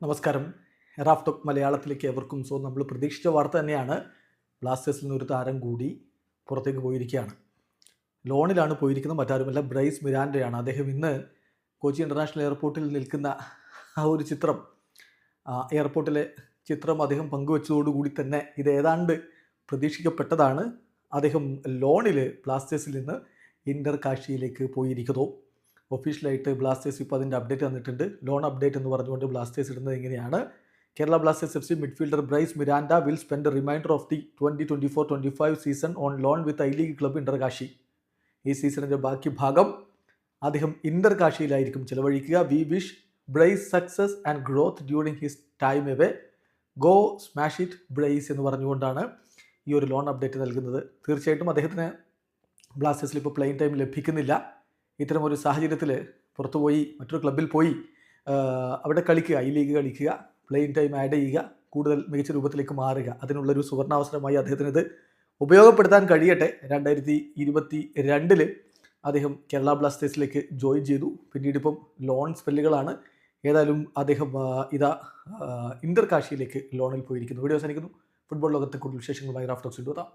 നമസ്കാരം. Raf talk മലയാളത്തിലേക്ക് എവർക്കും നമ്മൾ പ്രതീക്ഷിച്ച വാർത്ത തന്നെയാണ്. ബ്ലാസ്റ്റേഴ്സിൽ നിന്നൊരു താരം കൂടി പുറത്തേക്ക് പോയിരിക്കുകയാണ്. ലോണിലാണ് പോയിരിക്കുന്നത്, മറ്റാരുമല്ല, ബ്രൈസ് മിരാൻഡയാണ്. അദ്ദേഹം ഇന്ന് കൊച്ചി ഇൻ്റർനാഷണൽ എയർപോർട്ടിൽ നിൽക്കുന്ന ആ ഒരു ചിത്രം, എയർപോർട്ടിലെ ചിത്രം അദ്ദേഹം പങ്കുവച്ചതോടുകൂടി തന്നെ ഇത് ഏതാണ്ട് പ്രതീക്ഷിക്കപ്പെട്ടതാണ്. അദ്ദേഹം ലോണിൽ ബ്ലാസ്റ്റേഴ്സിൽ നിന്ന് ഇൻ്റർ കാശിയിലേക്ക് പോയിരിക്കുന്നു. ഒഫീഷ്യലായിട്ട് ബ്ലാസ്റ്റേഴ്സ് ഇപ്പോൾ അതിൻ്റെ അപ്ഡേറ്റ് തന്നിട്ടുണ്ട്. ലോൺ അപ്ഡേറ്റ് എന്ന് പറഞ്ഞുകൊണ്ട് ബ്ലാസ്റ്റേഴ്സ് ഇടുന്നത് ഇങ്ങനെയാണ്: Kerala Blasters FC midfielder Bryce Miranda will spend remainder of the 2024-25 season on loan with I league club Inter Kashi. ഈ സീസണിൻ്റെ ബാക്കി ഭാഗം അദ്ദേഹം ഇൻ്റർ കാശിയിലായിരിക്കും ചിലവഴിക്കുക. We wish Bryce success and growth during his time away. Go smash it Bryce എന്ന് പറഞ്ഞുകൊണ്ടാണ് ഈ ഒരു ലോൺ അപ്ഡേറ്റ് നൽകുന്നത്. തീർച്ചയായിട്ടും അദ്ദേഹത്തിന് ബ്ലാസ്റ്റേഴ്സിൽ ഇപ്പോൾ പ്ലെയിങ് ടൈം ലഭിക്കുന്നില്ല. ഇത്തരമൊരു സാഹചര്യത്തിൽ പുറത്തുപോയി മറ്റൊരു ക്ലബ്ബിൽ പോയി അവിടെ കളിക്കുക, ഐ ലീഗ് കളിക്കുക, പ്ലെയിങ് ടൈം ആഡ് ചെയ്യുക, കൂടുതൽ മികച്ച രൂപത്തിലേക്ക് മാറുക, അതിനുള്ളൊരു സുവർണാവസരമായി അദ്ദേഹത്തിന് ഇത് ഉപയോഗപ്പെടുത്താൻ കഴിയട്ടെ. 2022 അദ്ദേഹം കേരള ബ്ലാസ്റ്റേഴ്സിലേക്ക് ജോയിൻ ചെയ്തു. പിന്നീട് ഇപ്പം ലോൺ സ്പെല്ലുകളാണ്. ഏതായാലും അദ്ദേഹം ഇൻ്റർ കാശിയിലേക്ക് ലോണിൽ പോയിരിക്കുന്നു. വീഡിയോ അവസാനിക്കുന്നു. ഫുട്ബോൾ ലോകത്തെ കൂടുതൽ വിശേഷങ്ങളുമായി റാഫ് ടോക്സ് കൊണ്ടുവരാം.